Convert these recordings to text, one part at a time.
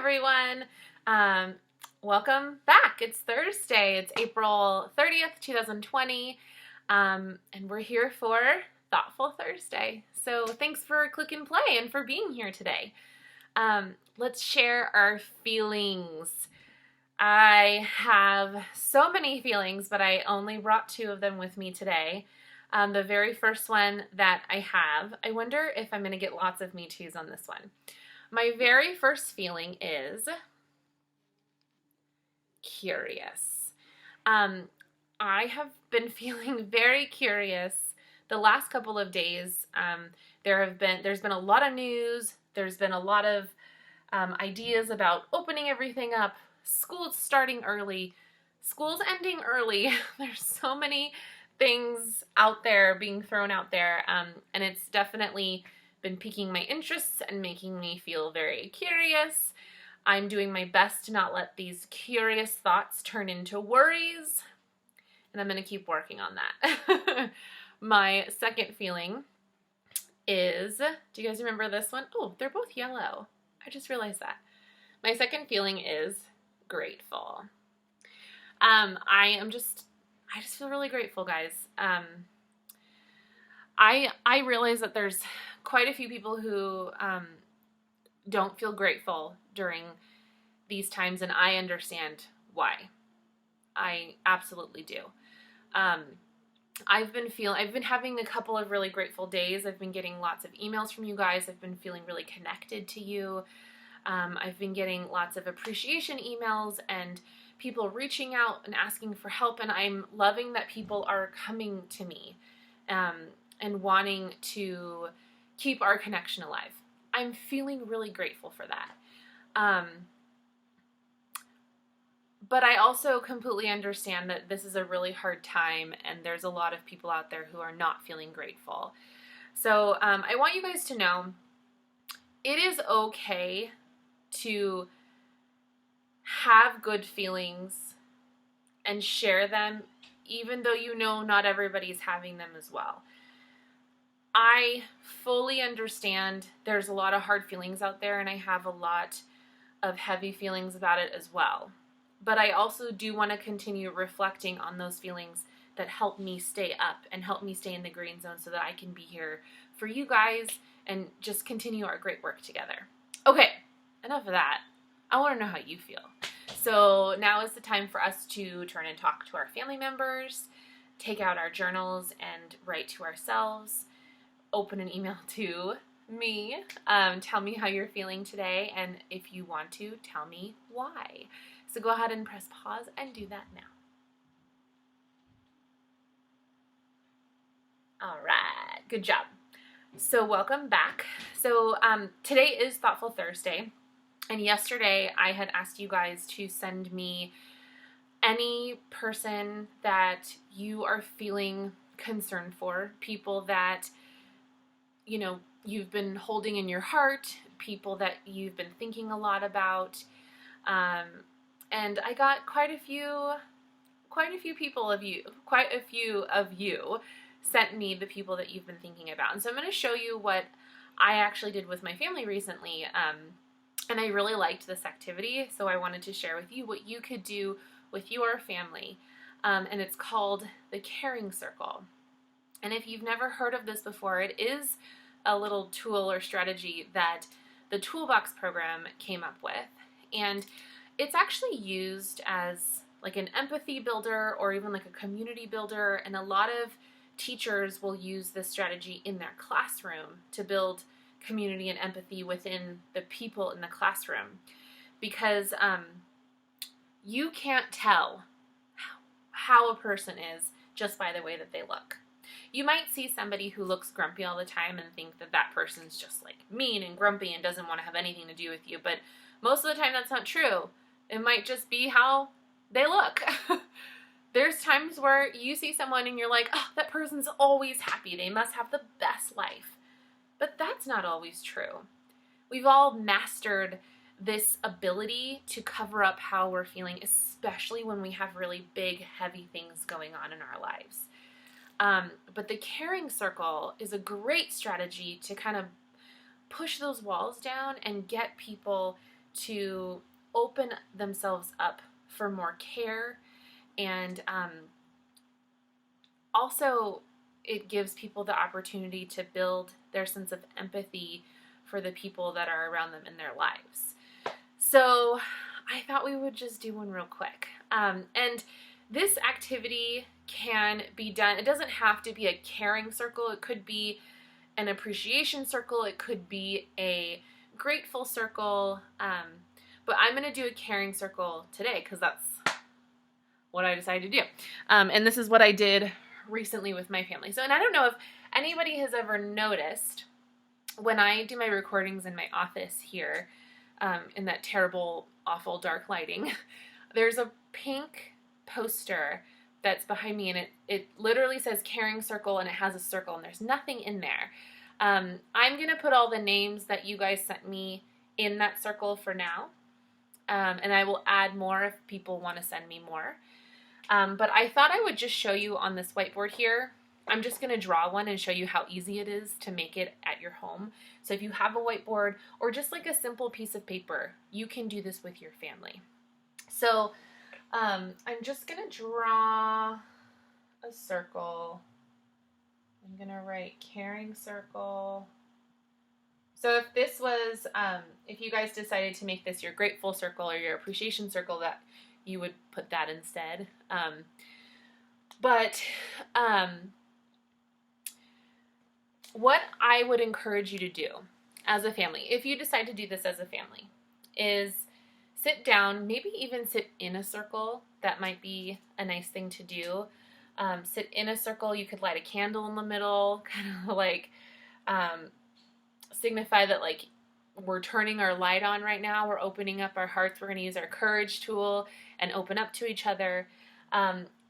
everyone. Welcome back. It's Thursday. It's April 30th, 2020, and we're here for Thoughtful Thursday. So thanks for clicking play and for being here today. Let's share our feelings. I have so many feelings, but I only brought two of them with me today. The very first one that I wonder if I'm going to get lots of Me Too's on this one. My very first feeling is curious. I have been feeling very curious the last couple of days. There's been a lot of news. There's been a lot of ideas about opening everything up. School's starting early. School's ending early. There's so many things out there being thrown out there, and it's definitely been piquing my interests and making me feel very curious. I'm doing my best to not let these curious thoughts turn into worries, and I'm going to keep working on that. My second feeling is, do you guys remember this one? Oh, they're both yellow. I just realized that. My second feeling is grateful. I just feel really grateful, guys. I realize that there's quite a few people who don't feel grateful during these times, and I understand why. I absolutely do. I've been having a couple of really grateful days. I've been getting lots of emails from you guys. I've been feeling really connected to you. I've been getting lots of appreciation emails and people reaching out and asking for help, and I'm loving that people are coming to me and wanting to keep our connection alive. I'm feeling really grateful for that. But I also completely understand that this is a really hard time, and there's a lot of people out there who are not feeling grateful. So I want you guys to know it is okay to have good feelings and share them, even though you know not everybody's having them as well. I fully understand there's a lot of hard feelings out there, and I have a lot of heavy feelings about it as well. But I also do want to continue reflecting on those feelings that help me stay up and help me stay in the green zone so that I can be here for you guys and just continue our great work together. Okay, enough of that. I want to know how you feel. So now is the time for us to turn and talk to our family members, take out our journals and write to ourselves, open an email to me, tell me how you're feeling today, and if you want to, tell me why. So go ahead and press pause and do that now. All right, good job. So welcome back. So today is Thoughtful Thursday. And yesterday I had asked you guys to send me any person that you are feeling concerned for, people that, you know, you've been holding in your heart, people that you've been thinking a lot about. And I got quite a few of you sent me the people that you've been thinking about. And so I'm going to show you what I actually did with my family recently. And I really liked this activity, so I wanted to share with you what you could do with your family. And it's called the Caring Circle. And if you've never heard of this before, it is a little tool or strategy that the Toolbox program came up with. And it's actually used as like an empathy builder or even like a community builder. And a lot of teachers will use this strategy in their classroom to build community and empathy within the people in the classroom, because you can't tell how a person is just by the way that they look. You might see somebody who looks grumpy all the time and think that that person's just like mean and grumpy and doesn't want to have anything to do with you, but most of the time that's not true. It might just be how they look. There's times where you see someone and you're like, oh, that person's always happy. They must have the best life. But that's not always true. We've all mastered this ability to cover up how we're feeling, especially when we have really big, heavy things going on in our lives. But the Caring Circle is a great strategy to kind of push those walls down and get people to open themselves up for more care, and also it gives people the opportunity to build their sense of empathy for the people that are around them in their lives. So I thought we would just do one real quick. And this activity can be done, it doesn't have to be a caring circle. It could be an appreciation circle. It could be a grateful circle. But I'm going to do a caring circle today because that's what I decided to do. And this is what I did recently with my family. So, and I don't know if anybody has ever noticed when I do my recordings in my office here, in that terrible, awful dark lighting, there's a pink poster that's behind me, and it literally says caring circle, and it has a circle, and there's nothing in there. I'm going to put all the names that you guys sent me in that circle for now, and I will add more if people want to send me more. But I thought I would just show you on this whiteboard here. I'm just going to draw one and show you how easy it is to make it at your home. So if you have a whiteboard or just like a simple piece of paper, you can do this with your family. So I'm just going to draw a circle. I'm going to write caring circle. So if this was, if you guys decided to make this your grateful circle or your appreciation circle, that you would put that instead. What I would encourage you to do as a family, if you decide to do this as a family, is sit down, maybe even sit in a circle. That might be a nice thing to do. Sit in a circle. You could light a candle in the middle, kind of like signify that like we're turning our light on right now. We're opening up our hearts. We're going to use our courage tool and open up to each other.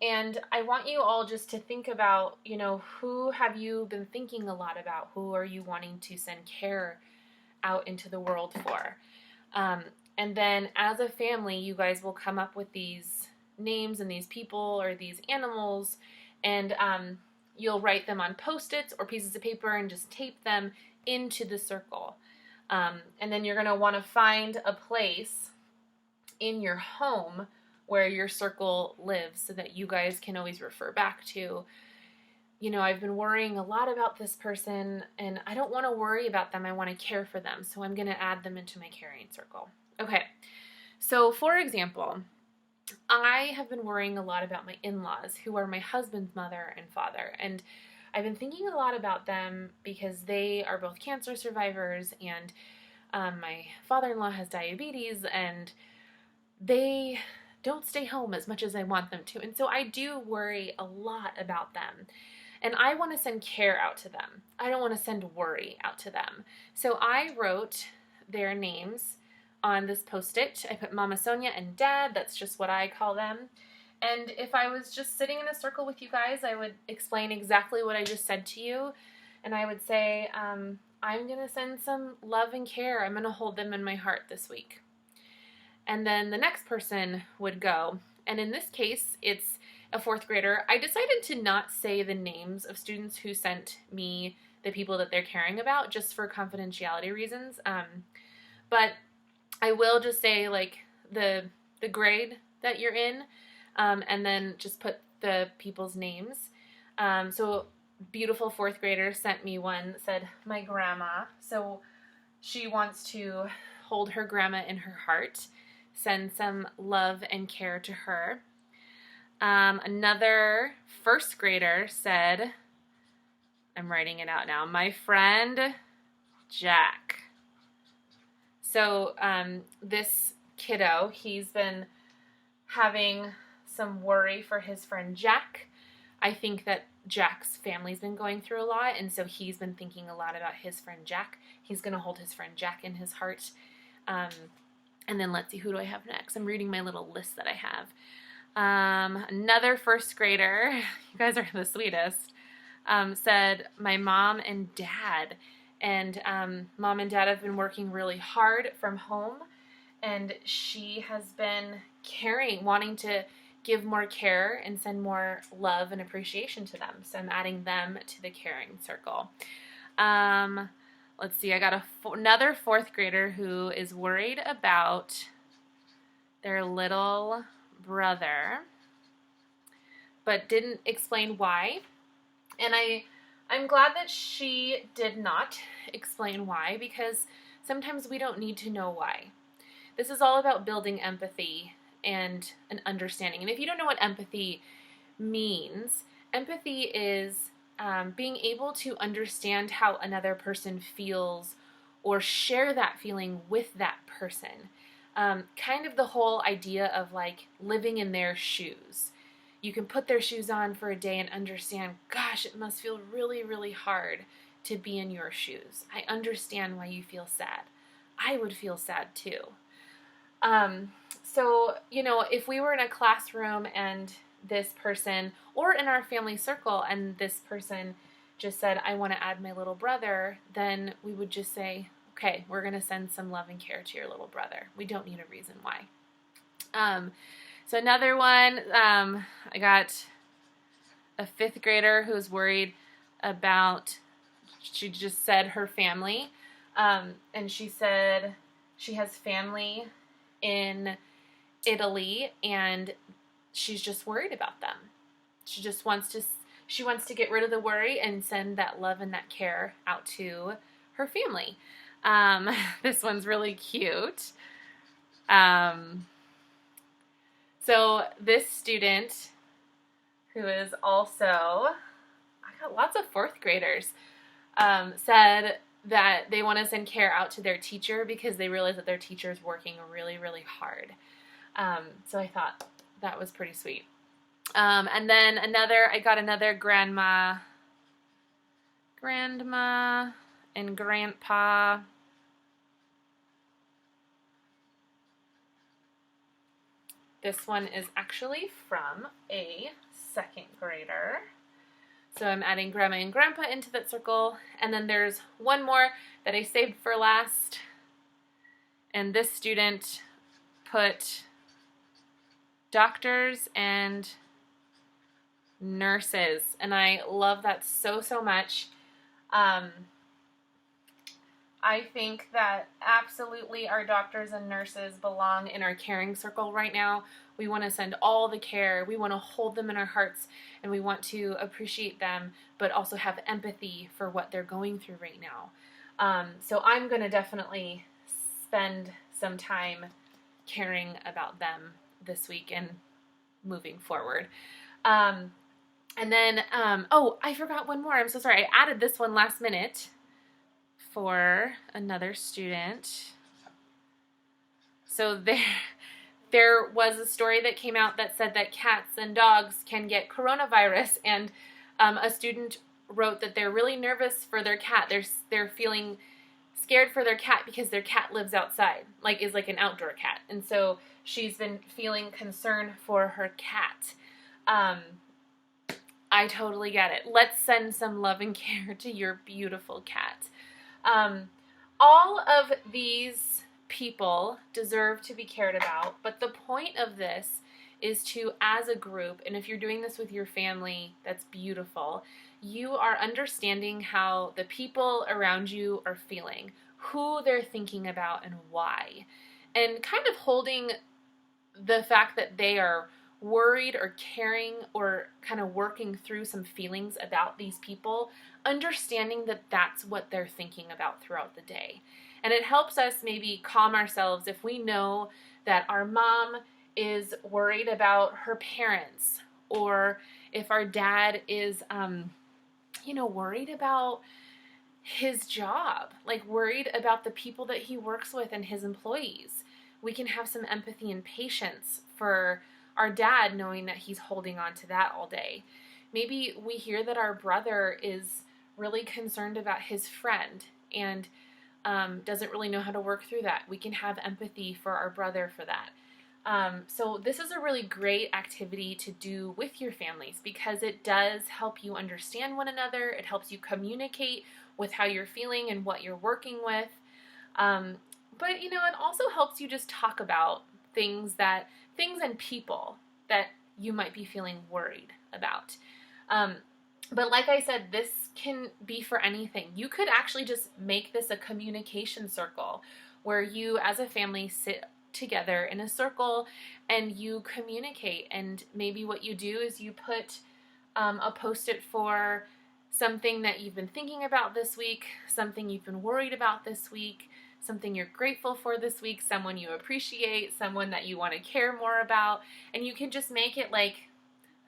And I want you all just to think about, you know, who have you been thinking a lot about? Who are you wanting to send care out into the world for? And then as a family, you guys will come up with these names and these people or these animals, and you'll write them on Post-its or pieces of paper and just tape them into the circle. And then you're going to want to find a place in your home where your circle lives so that you guys can always refer back to, you know, I've been worrying a lot about this person and I don't want to worry about them. I want to care for them. So I'm going to add them into my caring circle. Okay. So for example, I have been worrying a lot about my in-laws, who are my husband's mother and father. And I've been thinking a lot about them because they are both cancer survivors, and my father-in-law has diabetes, and they don't stay home as much as I want them to. And so I do worry a lot about them. And I want to send care out to them. I don't want to send worry out to them. So I wrote their names on this Post-it. I put Mama Sonia and Dad. That's just what I call them. And if I was just sitting in a circle with you guys, I would explain exactly what I just said to you. And I would say, I'm going to send some love and care. I'm going to hold them in my heart this week. And then the next person would go. And in this case, it's a fourth grader. I decided to not say the names of students who sent me the people that they're caring about, just for confidentiality reasons. But I will just say like the grade that you're in, and then just put the people's names. So beautiful fourth grader sent me one that said, my grandma. So she wants to hold her grandma in her heart, send some love and care to her. Another first grader said, I'm writing it out now, my friend Jack. So this kiddo, he's been having some worry for his friend Jack. I think that Jack's family's been going through a lot, and so he's been thinking a lot about his friend Jack. He's going to hold his friend Jack in his heart. And then let's see, who do I have next? I'm reading my little list that I have. Another first grader, you guys are the sweetest, said, my mom and dad. And mom and dad have been working really hard from home, and she has been caring, wanting to give more care and send more love and appreciation to them. So I'm adding them to the caring circle. let's see, I got another fourth grader who is worried about their little brother, but didn't explain why. And I'm glad that she did not explain why, because sometimes we don't need to know why. This is all about building empathy and an understanding. And if you don't know what empathy means, empathy is being able to understand how another person feels or share that feeling with that person. Kind of the whole idea of like living in their shoes. You can put their shoes on for a day and understand, gosh, it must feel really, really hard to be in your shoes. I understand why you feel sad. I would feel sad too. So, if we were in a classroom and this person, or in our family circle, and this person just said, I want to add my little brother, then we would just say, okay, we're going to send some love and care to your little brother. We don't need a reason why. So another one, I got a fifth grader who's worried about, she just said her family, and she said she has family in Italy, and she's just worried about them. She wants to get rid of the worry and send that love and that care out to her family. This one's really cute. So this student, who is also, I got lots of fourth graders, said that they want to send care out to their teacher because they realize that their teacher is working really, really hard. So I thought that was pretty sweet. And then I got another grandma and grandpa. This one is actually from a second grader. So I'm adding grandma and grandpa into that circle. And then there's one more that I saved for last. And this student put doctors and nurses. And I love that so, so much. I think that absolutely our doctors and nurses belong in our caring circle right now. We want to send all the care. We want to hold them in our hearts, and we want to appreciate them, but also have empathy for what they're going through right now. So I'm going to definitely spend some time caring about them this week and moving forward. And then, I forgot one more. I'm so sorry. I added this one last minute for another student. So there was a story that came out that said that cats and dogs can get coronavirus, and a student wrote that they're really nervous for their cat. They're feeling scared for their cat because their cat lives outside, is like an outdoor cat, and so she's been feeling concern for her cat. I totally get it. Let's send some love and care to your beautiful cat. All of these people deserve to be cared about, but the point of this is to, as a group, and if you're doing this with your family, that's beautiful, you are understanding how the people around you are feeling, who they're thinking about, and why. And kind of holding the fact that they are worried or caring or kind of working through some feelings about these people, understanding that that's what they're thinking about throughout the day. And it helps us maybe calm ourselves if we know that our mom is worried about her parents, or if our dad is, worried about his job, worried about the people that he works with and his employees. We can have some empathy and patience for our dad, knowing that he's holding on to that all day. Maybe we hear that our brother is really concerned about his friend and doesn't really know how to work through that. We can have empathy for our brother for that. So this is a really great activity to do with your families because it does help you understand one another. It helps you communicate with how you're feeling and what you're working with. But it also helps you just talk about things and people that you might be feeling worried about. But like I said, this can be for anything. You could actually just make this a communication circle where you as a family sit together in a circle and you communicate. And maybe what you do is you put a post-it for something that you've been thinking about this week, something you've been worried about this week, something you're grateful for this week, someone you appreciate, someone that you want to care more about, and you can just make it like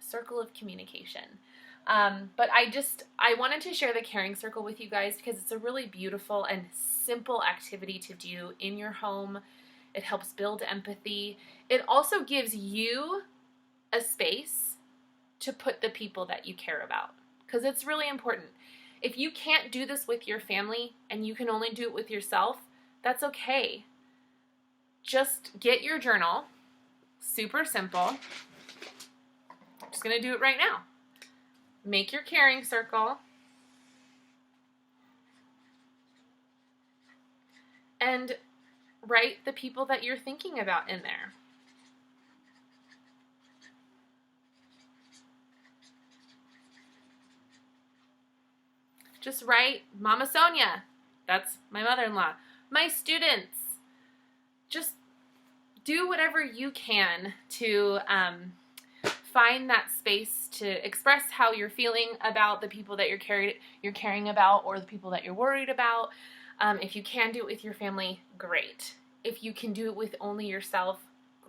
a circle of communication. But I wanted to share the caring circle with you guys because it's a really beautiful and simple activity to do in your home. It helps build empathy. It also gives you a space to put the people that you care about, because it's really important. If you can't do this with your family and you can only do it with yourself, that's okay. Just get your journal. Super simple. I'm just going to do it right now. Make your caring circle. And write the people that you're thinking about in there. Just write Mama Sonia. That's my mother-in-law. My students. Just do whatever you can to find that space to express how you're feeling about the people that you're caring about, or the people that you're worried about. If you can do it with your family, great. If you can do it with only yourself,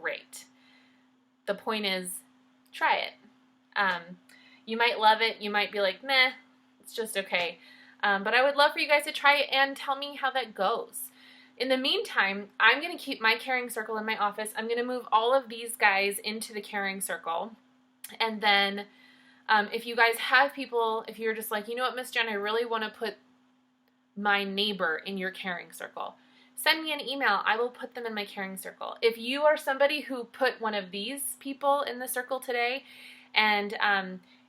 great. The point is, try it. You might love it. You might be like, meh, it's just okay. But I would love for you guys to try it and tell me how that goes. In the meantime, I'm going to keep my caring circle in my office. I'm going to move all of these guys into the caring circle. And then if you guys have people, if you're just like, you know what, Miss Jen, I really want to put my neighbor in your caring circle, send me an email. I will put them in my caring circle. If you are somebody who put one of these people in the circle today, and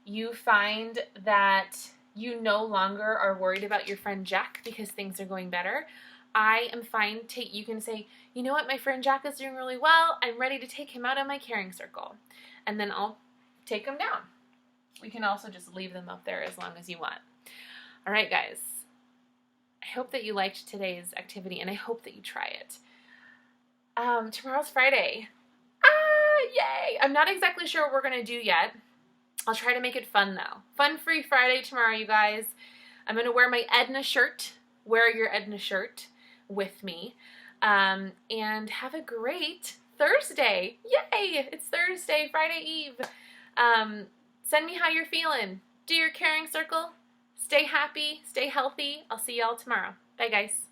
you find that you no longer are worried about your friend Jack because things are going better, I am fine. You can say, you know what, my friend Jack is doing really well. I'm ready to take him out of my caring circle. And then I'll take them down. We can also just leave them up there as long as you want. All right, guys. I hope that you liked today's activity, and I hope that you try it. Tomorrow's Friday. Yay! I'm not exactly sure what we're going to do yet. I'll try to make it fun, though. Fun-free Friday tomorrow, you guys. I'm going to wear my Edna shirt. Wear your Edna shirt with me. And have a great Thursday. Yay! It's Thursday, Friday Eve. Send me how you're feeling. Do your caring circle. Stay happy. Stay healthy. I'll see y'all tomorrow. Bye, guys.